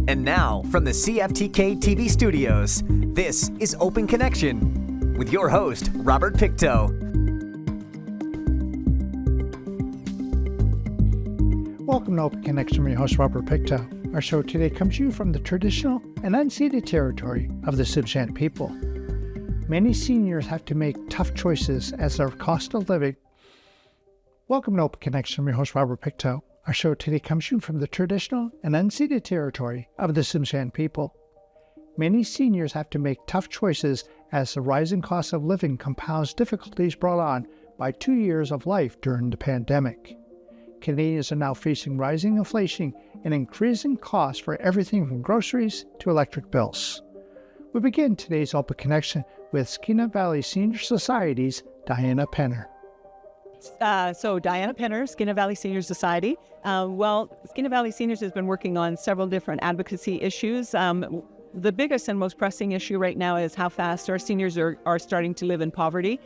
And now, from the CFTK-TV studios, this is Open Connection with your host, Robert Pictou. Welcome to Open Connection with your host, Robert Pictou. Our show today comes to you from the traditional and unceded territory of the Sibshan people. Many seniors have to make tough choices as their cost of living. Welcome to Open Connection with your host, Robert Pictou. Our show today comes to you from the traditional and unceded territory of the Sibshan people. Many seniors have to make tough choices as the rising cost of living compounds difficulties brought on by 2 years of life during the pandemic. Canadians are now facing rising inflation and increasing costs for everything from groceries to electric bills. We begin today's Open Connection with Skeena Valley Senior Society's Diana Penner. So Diana Penner, Skeena Valley Senior Society. Skeena Valley Seniors has been working on several different advocacy issues. The biggest and most pressing issue right now is how fast our seniors are starting to live in poverty.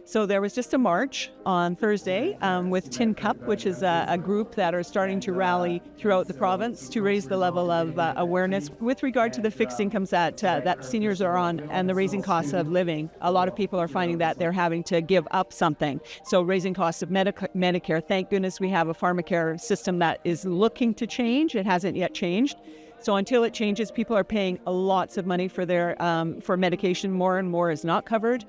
So there was just a march on Thursday with Tin Cup, which is a group that are starting to rally throughout the province to raise the level of awareness with regard to the fixed incomes that seniors are on and the raising costs of living. A lot of people are finding that they're having to give up something. So raising costs of Medicare. Thank goodness we have a pharmacare system that is looking to change. It hasn't yet changed. So until it changes, people are paying lots of money for their for medication. More and more is not covered.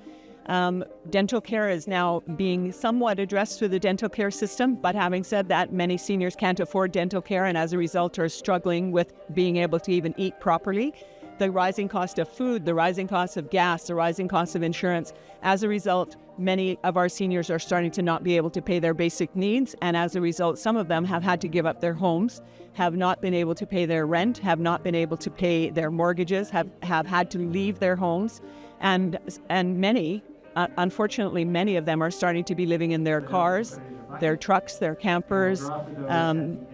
Dental care is now being somewhat addressed through the dental care system, but having said that, many seniors can't afford dental care and as a result are struggling with being able to even eat properly. The rising cost of food, the rising cost of gas, the rising cost of insurance. As a result, many of our seniors are starting to not be able to pay their basic needs, and as a result, some of them have had to give up their homes, have not been able to pay their rent, have not been able to pay their mortgages, have had to leave their homes, and many, unfortunately, many of them are starting to be living in their cars, their trucks, their campers.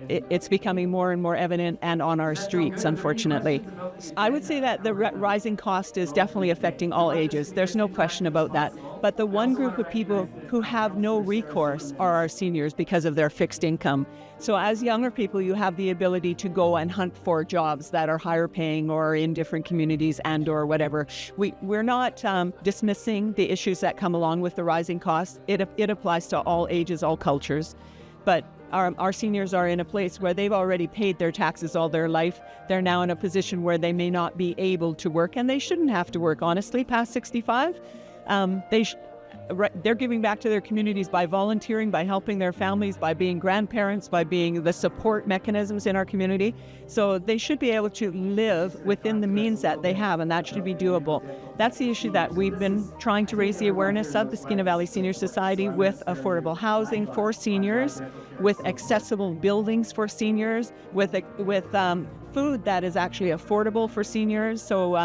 It's becoming more and more evident and on our streets, unfortunately. I would say that the rising cost is definitely affecting all ages. There's no question about that. But the one group of people who have no recourse are our seniors because of their fixed income. So as younger people, you have the ability to go and hunt for jobs that are higher paying or in different communities and or whatever. We're not dismissing the issues that come along with the rising costs. It applies to all ages, all cultures. But our seniors are in a place where they've already paid their taxes all their life. They're now in a position where they may not be able to work, and they shouldn't have to work, honestly, past 65. They're giving back to their communities by volunteering, by helping their families, by being grandparents, by being the support mechanisms in our community. So they should be able to live within the means that they have, and that should be doable. That's the issue that we've been trying to raise the awareness of, the Skeena Valley Senior Society, with affordable housing for seniors, with accessible buildings for seniors, with food that is actually affordable for seniors. So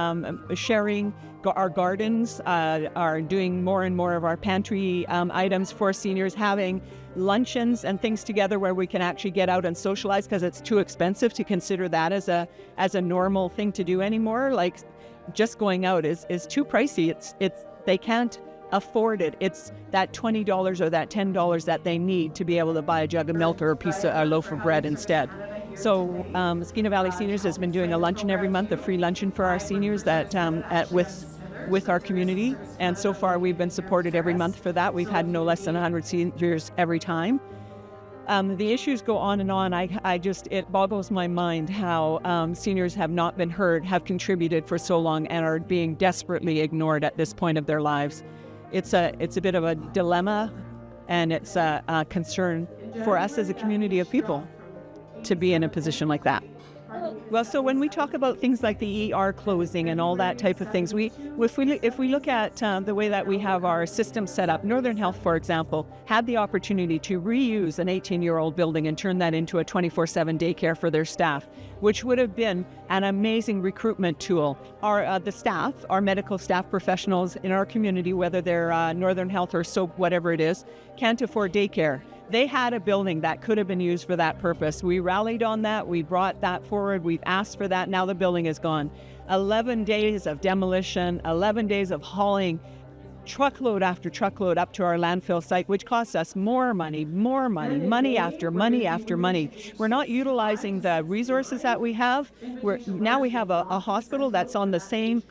sharing our gardens, are doing more and more of our pantry items for seniors, having luncheons and things together where we can actually get out and socialize, because it's too expensive to consider that as a normal thing to do anymore. Like, just going out is too pricey. They can't afford it. It's that $20 or that $10 that they need to be able to buy a jug of milk or a loaf of bread instead. So Skeena Valley Seniors has been doing a luncheon every month, a free luncheon for our seniors that with our community, and so far we've been supported every month for that. We've had no less than 100 seniors every time. The issues go on and on. It boggles my mind how seniors have not been heard, have contributed for so long, and are being desperately ignored at this point of their lives. It's a bit of a dilemma, and it's a concern for us as a community of people to be in a position like that. Well, so when we talk about things like the ER closing and all that type of things, if we look at the way that we have our system set up, Northern Health, for example, had the opportunity to reuse an 18-year-old building and turn that into a 24/7 daycare for their staff, which would have been an amazing recruitment tool. The staff, our medical staff professionals in our community, whether they're Northern Health or SOAP, whatever it is, can't afford daycare. They had a building that could have been used for that purpose. We rallied on that. We brought that forward. We've asked for that. Now the building is gone. 11 days of demolition, 11 days of hauling truckload after truckload up to our landfill site, which costs us more money after money. We're not utilizing the resources that we have. Now we have a hospital that's on the same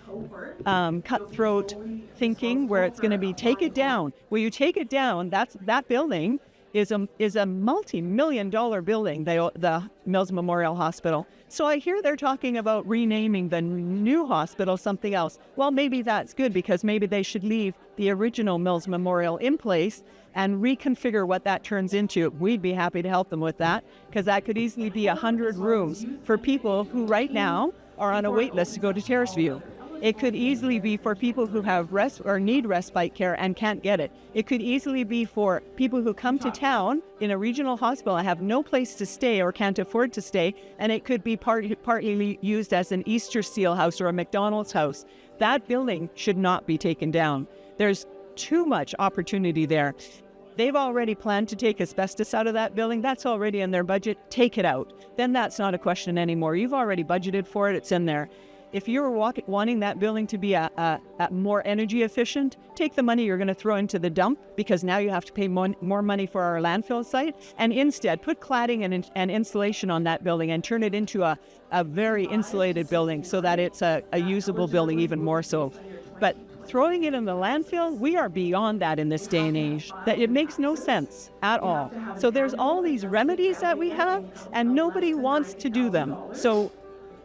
cutthroat thinking where it's going to be take it down. Well, you take it down, that building is a multi-million-dollar building, the Mills Memorial Hospital. So I hear they're talking about renaming the new hospital something else. Well, maybe that's good, because maybe they should leave the original Mills Memorial in place and reconfigure what that turns into. We'd be happy to help them with that, because that could easily be 100 rooms for people who right now are on a wait list to go to Terraceview. It could easily be for people who have need respite care and can't get it. It could easily be for people who come to town in a regional hospital and have no place to stay or can't afford to stay, and it could be partly used as an Easter Seal house or a McDonald's house. That building should not be taken down. There's too much opportunity there. They've already planned to take asbestos out of that building. That's already in their budget. Take it out. Then that's not a question anymore. You've already budgeted for it. It's in there. If you're wanting that building to be a more energy efficient, take the money you're going to throw into the dump, because now you have to pay more money for our landfill site, and instead put cladding and insulation on that building and turn it into a very insulated building so that it's a usable building even more so. But throwing it in the landfill, we are beyond that in this day and age. That it makes no sense at all. So there's all these remedies that we have, and nobody wants to do them. So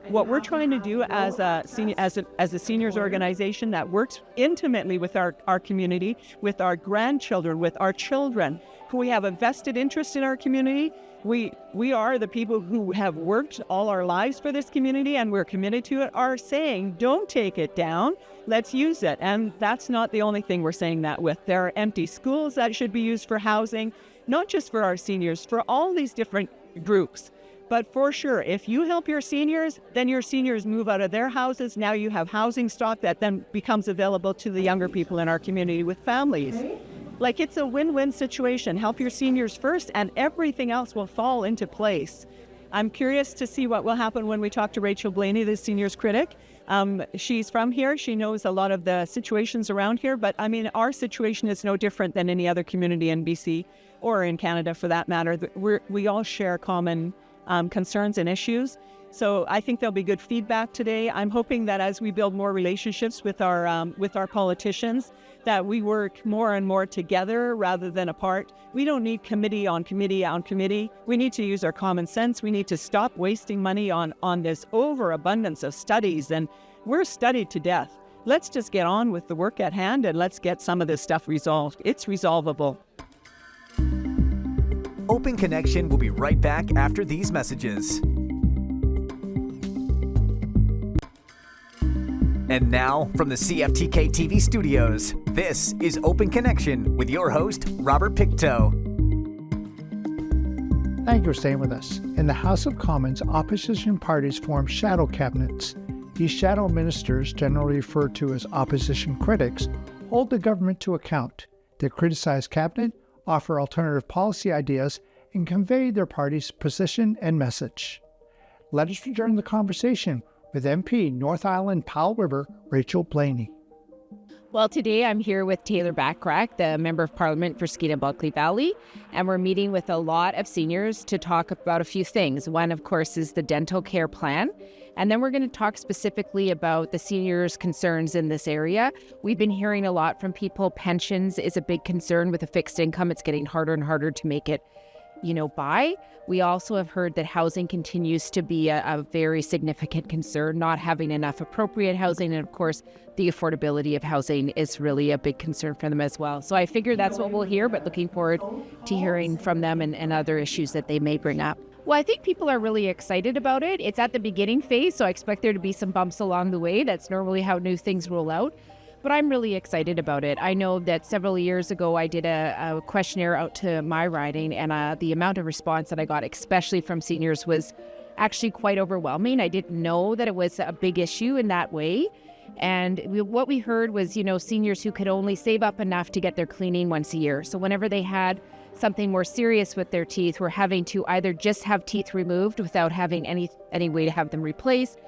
what we're trying to do as a seniors organization that works intimately with our community, with our grandchildren, with our children, who we have a vested interest in our community. We are the people who have worked all our lives for this community, and we're committed to it, are saying, don't take it down, let's use it. And that's not the only thing we're saying that with. There are empty schools that should be used for housing, not just for our seniors, for all these different groups. But for sure, if you help your seniors, then your seniors move out of their houses. Now you have housing stock that then becomes available to the younger people in our community with families. Like, it's a win-win situation. Help your seniors first, and everything else will fall into place. I'm curious to see what will happen when we talk to Rachel Blaney, the seniors critic. She's from here. She knows a lot of the situations around here. But, I mean, our situation is no different than any other community in BC or in Canada, for that matter. We all share common concerns and issues. So I think there'll be good feedback today. I'm hoping that as we build more relationships with our politicians, that we work more and more together rather than apart. We don't need committee on committee on committee. We need to use our common sense. We need to stop wasting money on this overabundance of studies, and we're studied to death. Let's just get on with the work at hand, and let's get some of this stuff resolved. It's resolvable. Open Connection will be right back after these messages. And now, from the CFTK-TV studios, this is Open Connection with your host, Robert Pictou. Thank you for staying with us. In the House of Commons, opposition parties form shadow cabinets. These shadow ministers, generally referred to as opposition critics, hold the government to account. They criticize cabinet, offer alternative policy ideas, and convey their party's position and message. Let us return the conversation with MP North Island Powell River, Rachel Blaney. Well, today I'm here with Taylor Backrack, the Member of Parliament for Skeena-Bulkley Valley, and we're meeting with a lot of seniors to talk about a few things. One, of course, is the dental care plan, and then we're going to talk specifically about the seniors' concerns in this area. We've been hearing a lot from people. Pensions is a big concern with a fixed income. It's getting harder and harder to make it buy. We also have heard that housing continues to be a very significant concern, not having enough appropriate housing. And of course, the affordability of housing is really a big concern for them as well. So I figure that's what we'll hear, but looking forward to hearing from them and other issues that they may bring up. Well, I think people are really excited about it. It's at the beginning phase, so I expect there to be some bumps along the way. That's normally how new things roll out. But I'm really excited about it. I know that several years ago, I did a questionnaire out to my riding, and the amount of response that I got, especially from seniors, was actually quite overwhelming. I didn't know that it was a big issue in that way. And what we heard was, seniors who could only save up enough to get their cleaning once a year. So whenever they had something more serious with their teeth, were having to either just have teeth removed without having any way to have them replaced,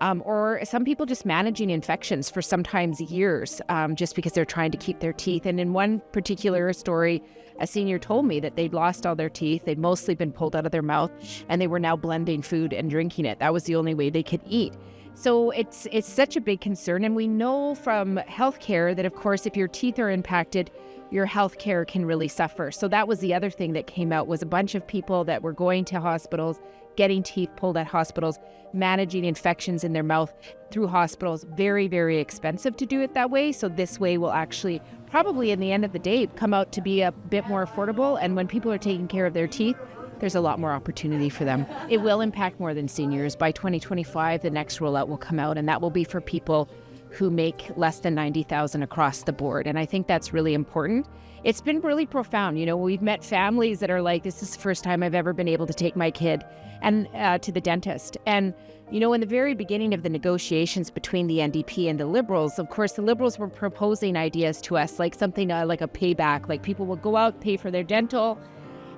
or some people just managing infections for sometimes years, just because they're trying to keep their teeth. And in one particular story, a senior told me that they'd lost all their teeth. They'd mostly been pulled out of their mouth, and they were now blending food and drinking it. That was the only way they could eat. So it's such a big concern. And we know from healthcare that, of course, if your teeth are impacted, your healthcare can really suffer. So that was the other thing that came out, was a bunch of people that were going to hospitals, getting teeth pulled at hospitals, managing infections in their mouth through hospitals. Very, very expensive to do it that way. So this way will actually probably, in the end of the day, come out to be a bit more affordable. And when people are taking care of their teeth, there's a lot more opportunity for them. It will impact more than seniors. By 2025, the next rollout will come out, and that will be for people who make less than $90,000 across the board. And I think that's really important. It's been really profound. We've met families that are like, this is the first time I've ever been able to take my kid and to the dentist. And, in the very beginning of the negotiations between the NDP and the Liberals, of course, the Liberals were proposing ideas to us, like something like a payback, like people will go out, pay for their dental,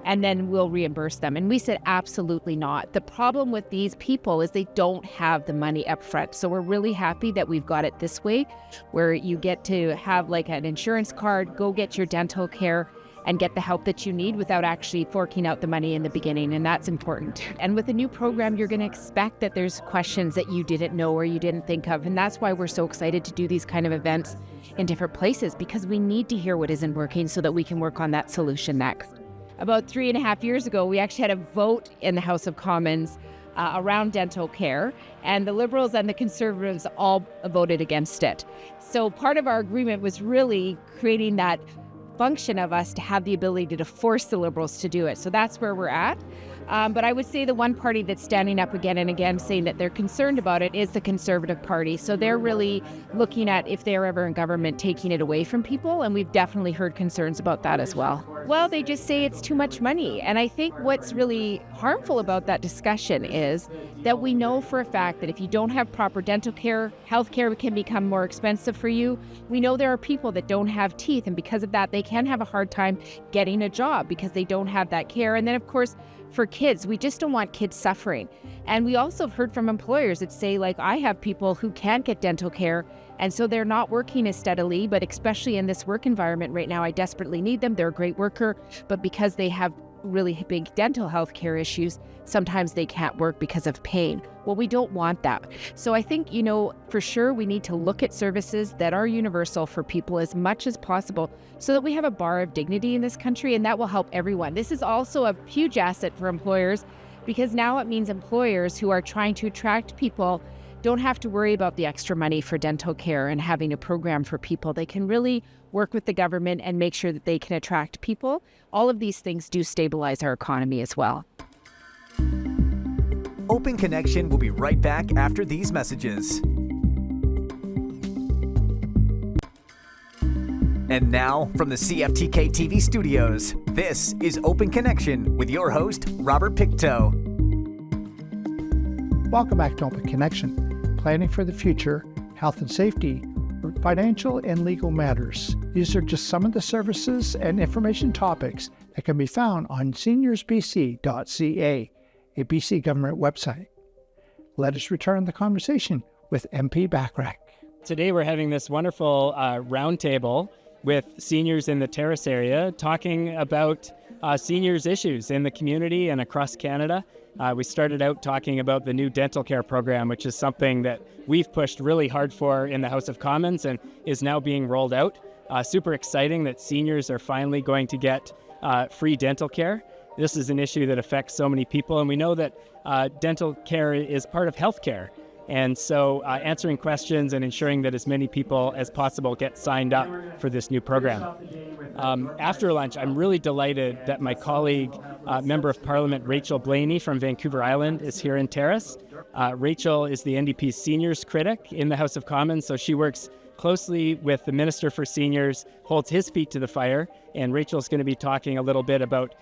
and then we'll reimburse them. And we said, absolutely not. The problem with these people is they don't have the money up front. So we're really happy that we've got it this way, where you get to have like an insurance card, go get your dental care and get the help that you need without actually forking out the money in the beginning. And that's important. And with a new program, you're going to expect that there's questions that you didn't know or you didn't think of. And that's why we're so excited to do these kind of events in different places, because we need to hear what isn't working so that we can work on that solution next. About 3.5 years ago, we actually had a vote in the House of Commons around dental care, and the Liberals and the Conservatives all voted against it. So part of our agreement was really creating that function of us to have the ability to force the Liberals to do it. So that's where we're at. But I would say the one party that's standing up again and again saying that they're concerned about it is the Conservative Party. So they're really looking at, if they're ever in government, taking it away from people. And we've definitely heard concerns about that as well. Well, they just say it's too much money. And I think what's really harmful about that discussion is that we know for a fact that if you don't have proper dental care, healthcare can become more expensive for you. We know there are people that don't have teeth, and because of that, they can have a hard time getting a job because they don't have that care. And then, of course, for kids, we just don't want kids suffering. And we also have heard from employers that say, like, I have people who can't get dental care, and so they're not working as steadily, but especially in this work environment right now, I desperately need them. They're a great worker, but because they have really big dental health care issues, sometimes they can't work because of pain. Well, we don't want that. So I think, for sure we need to look at services that are universal for people as much as possible so that we have a bar of dignity in this country, and that will help everyone. This is also a huge asset for employers, because now it means employers who are trying to attract people don't have to worry about the extra money for dental care and having a program for people. They can really work with the government and make sure that they can attract people. All of these things do stabilize our economy as well. Open Connection will be right back after these messages. And now, from the CFTK-TV studios, this is Open Connection with your host, Robert Pictou. Welcome back to Open Connection. Planning for the future, health and safety, financial and legal matters. These are just some of the services and information topics that can be found on seniorsbc.ca, a BC government website. Let us return the conversation with MP Bachrach. Today we're having this wonderful roundtable with seniors in the Terrace area talking about seniors' issues in the community and across Canada. We started out talking about the new dental care program, which is something that we've pushed really hard for in the House of Commons and is now being rolled out. Super exciting that seniors are finally going to get free dental care. This is an issue that affects so many people, and we know that dental care is part of healthcare. And so answering questions and ensuring that as many people as possible get signed up for this new program. After lunch, I'm really delighted that my colleague, Member of Parliament Rachel Blaney from Vancouver Island is here in Terrace. Rachel is the NDP's seniors critic in the House of Commons, so she works closely with the Minister for Seniors, holds his feet to the fire, and Rachel's going to be talking a little bit about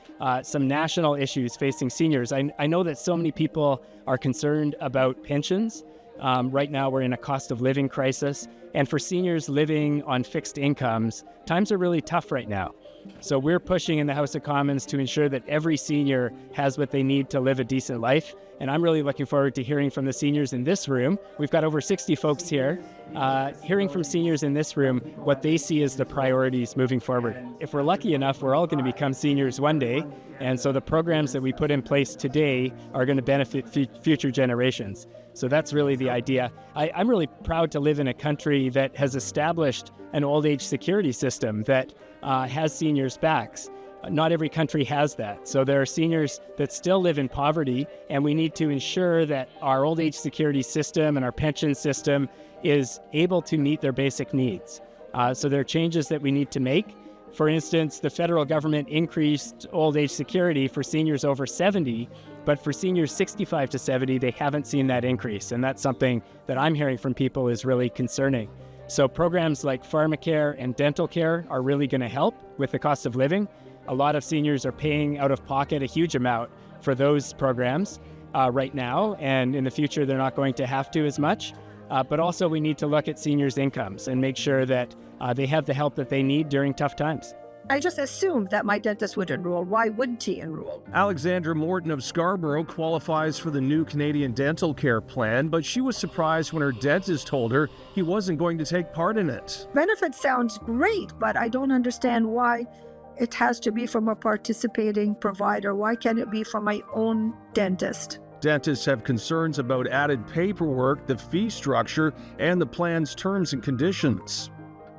some national issues facing seniors. I know that so many people are concerned about pensions. Right now we're in a cost of living crisis, and for seniors living on fixed incomes, times are really tough right now. So we're pushing in the House of Commons to ensure that every senior has what they need to live a decent life, And I'm really looking forward to hearing from the seniors in this room. We've got over 60 folks here, hearing from seniors in this room what they see as the priorities moving forward. If we're lucky enough, we're all going to become seniors one day. And so the programs that we put in place today are going to benefit future generations. So that's really the idea. I'm really proud to live in a country that has established an old age security system that has seniors' backs. Not every country has that. So there are seniors that still live in poverty, and we need to ensure that our old age security system and our pension system is able to meet their basic needs. So there are changes that we need to make. For instance, the federal government increased old age security for seniors over 70, but for seniors 65 to 70, they haven't seen that increase. And that's something that I'm hearing from people is really concerning. So programs like pharmacare and dental care are really going to help with the cost of living. A lot of seniors are paying out of pocket a huge amount for those programs right now, and in the future they're not going to have to as much. But also we need to look at seniors' incomes and make sure that they have the help that they need during tough times. I just assumed that my dentist would enroll. Why wouldn't he enroll? Alexandra Morton of Scarborough qualifies for the new Canadian Dental Care Plan, but she was surprised when her dentist told her he wasn't going to take part in it. Benefit sounds great, but I don't understand why it has to be from a participating provider. Why can't it be from my own dentist? Dentists have concerns about added paperwork, the fee structure, and the plan's terms and conditions.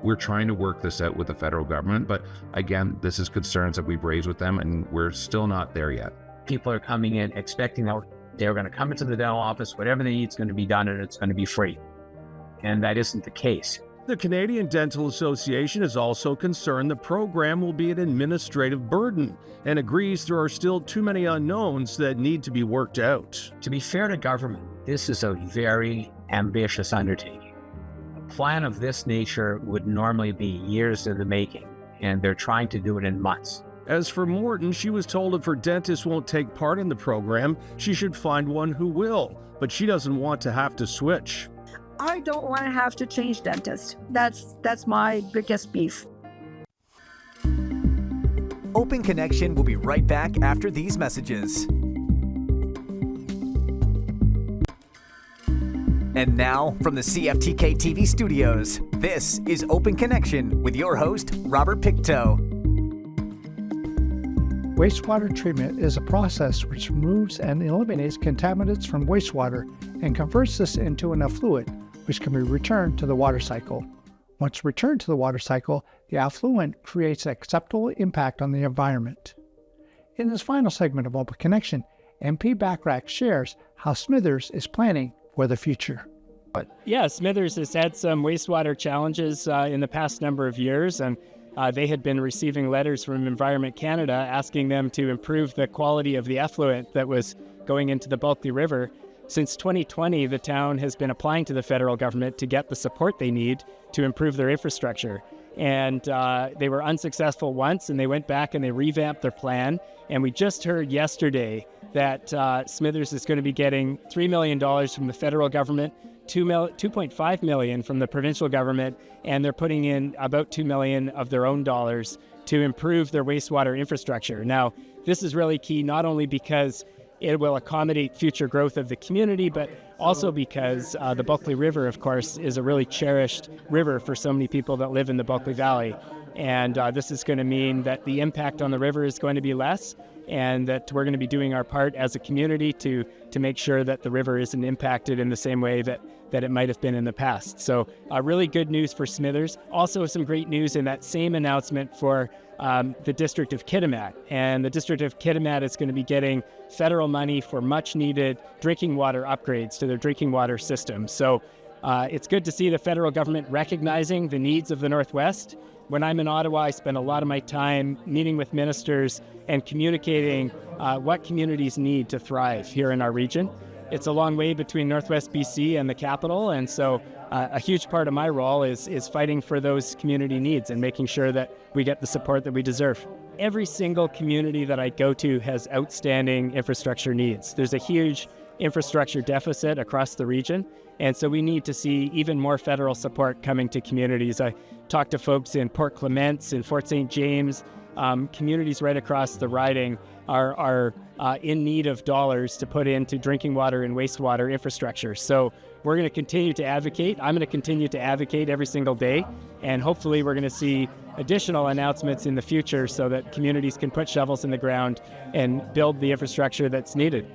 We're trying to work this out with the federal government, but again, this is concerns that we've raised with them, and we're still not there yet. People are coming in expecting that they're going to come into the dental office, whatever they need is going to be done, and it's going to be free. And that isn't the case. The Canadian Dental Association is also concerned the program will be an administrative burden and agrees there are still too many unknowns that need to be worked out. To be fair to government, this is a very ambitious undertaking. A plan of this nature would normally be years in the making, and they're trying to do it in months. As for Morton, she was told if her dentist won't take part in the program, she should find one who will, but she doesn't want to have to switch. I don't want to have to change dentist. That's my biggest beef. Open Connection will be right back after these messages. And now, from the CFTK-TV studios, this is Open Connection with your host, Robert Pictou. Wastewater treatment is a process which removes and eliminates contaminants from wastewater and converts this into an effluent, which can be returned to the water cycle. Once returned to the water cycle, the effluent creates an acceptable impact on the environment. In this final segment of Open Connection, MP Backrack shares how Smithers is planning for the future. Yeah, Smithers has had some wastewater challenges in the past number of years, and they had been receiving letters from Environment Canada asking them to improve the quality of the effluent that was going into the Bulkley River. Since 2020, the town has been applying to the federal government to get the support they need to improve their infrastructure. And they were unsuccessful once, and they went back and they revamped their plan. And we just heard yesterday that Smithers is going to be getting $3 million from the federal government, $2.5 million from the provincial government, and they're putting in about $2 million of their own dollars to improve their wastewater infrastructure. Now, this is really key, not only because it will accommodate future growth of the community, but also because the Bulkley River, of course, is a really cherished river for so many people that live in the Bulkley Valley. And this is going to mean that the impact on the river is going to be less, and that we're going to be doing our part as a community to make sure that the river isn't impacted in the same way that it might have been in the past. So really good news for Smithers. Also some great news in that same announcement for the District of Kitimat. And the District of Kitimat is going to be getting federal money for much needed drinking water upgrades to their drinking water system. So it's good to see the federal government recognizing the needs of the Northwest. When I'm in Ottawa, I spend a lot of my time meeting with ministers and communicating what communities need to thrive here in our region. It's a long way between Northwest BC and the capital, and so a huge part of my role is fighting for those community needs and making sure that we get the support that we deserve. Every single community that I go to has outstanding infrastructure needs. There's a huge infrastructure deficit across the region, and so we need to see even more federal support coming to communities. I talked to folks in Port Clements, in Fort St. James, communities right across the riding are in need of dollars to put into drinking water and wastewater infrastructure. So we're going to continue to advocate. I'm going to continue to advocate every single day, and hopefully we're going to see additional announcements in the future so that communities can put shovels in the ground and build the infrastructure that's needed.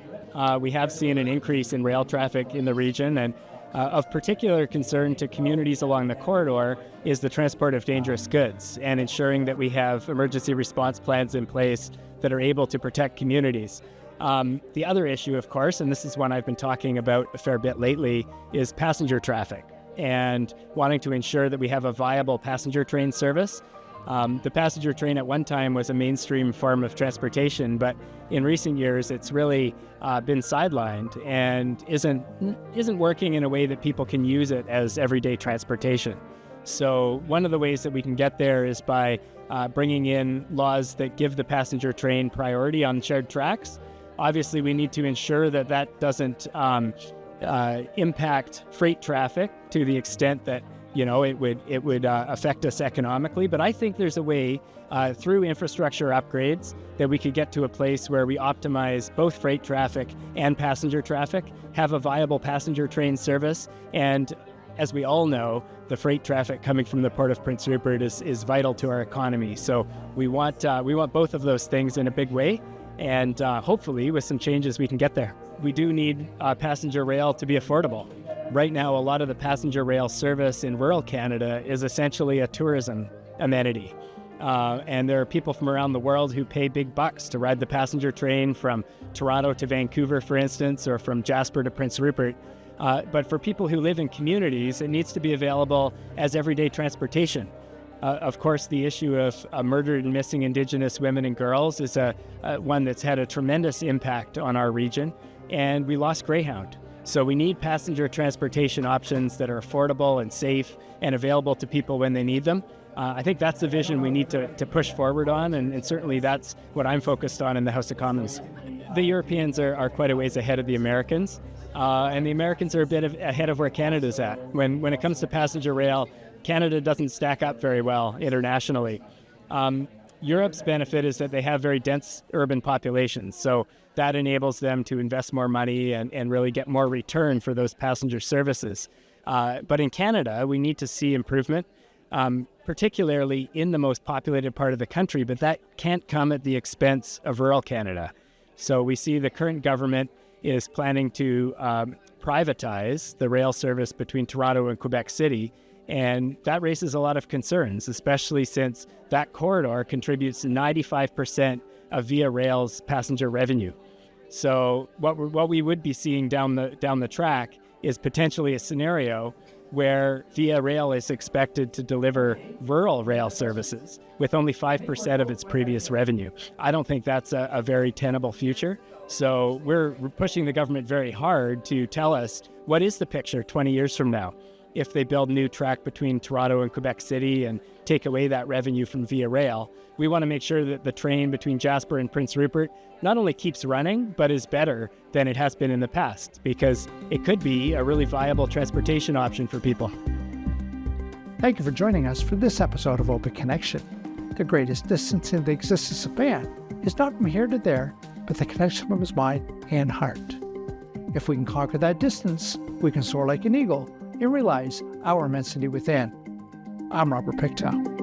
We have seen an increase in rail traffic in the region, and of particular concern to communities along the corridor is the transport of dangerous goods and ensuring that we have emergency response plans in place that are able to protect communities. The other issue, of course, and this is one I've been talking about a fair bit lately, is passenger traffic and wanting to ensure that we have a viable passenger train service. The passenger train at one time was a mainstream form of transportation, but in recent years it's really been sidelined and isn't working in a way that people can use it as everyday transportation. So one of the ways that we can get there is by bringing in laws that give the passenger train priority on shared tracks. Obviously, we need to ensure that that doesn't impact freight traffic to the extent that it would affect us economically. But I think there's a way through infrastructure upgrades that we could get to a place where we optimize both freight traffic and passenger traffic, have a viable passenger train service, and as we all know, the freight traffic coming from the Port of Prince Rupert is vital to our economy. So we want both of those things in a big way, and hopefully with some changes we can get there. We do need passenger rail to be affordable. Right now, a lot of the passenger rail service in rural Canada is essentially a tourism amenity. And there are people from around the world who pay big bucks to ride the passenger train from Toronto to Vancouver, for instance, or from Jasper to Prince Rupert. But for people who live in communities, it needs to be available as everyday transportation. Of course, the issue of murdered and missing Indigenous women and girls is one that's had a tremendous impact on our region, and we lost Greyhound. So we need passenger transportation options that are affordable and safe and available to people when they need them. I think that's the vision we need to push forward on, and certainly that's what I'm focused on in the House of Commons. The Europeans are quite a ways ahead of the Americans, and the Americans are a bit ahead of where Canada's at. When it comes to passenger rail, Canada doesn't stack up very well internationally. Europe's benefit is that they have very dense urban populations, so that enables them to invest more money and really get more return for those passenger services. But in Canada, we need to see improvement, particularly in the most populated part of the country, but that can't come at the expense of rural Canada. So we see the current government is planning to privatize the rail service between Toronto and Quebec City, and that raises a lot of concerns, especially since that corridor contributes 95% of Via Rail's passenger revenue. So what we would be seeing down the track is potentially a scenario where Via Rail is expected to deliver rural rail services with only 5% of its previous revenue. I don't think that's a very tenable future. So we're pushing the government very hard to tell us what is the picture 20 years from now. If they build a new track between Toronto and Quebec City and take away that revenue from Via Rail, we want to make sure that the train between Jasper and Prince Rupert not only keeps running, but is better than it has been in the past, because it could be a really viable transportation option for people. Thank you for joining us for this episode of Open Connection. The greatest distance in the existence of man is not from here to there, but the connection of his mind and heart. If we can conquer that distance, we can soar like an eagle and realize our immensity within. I'm Robert Pictou.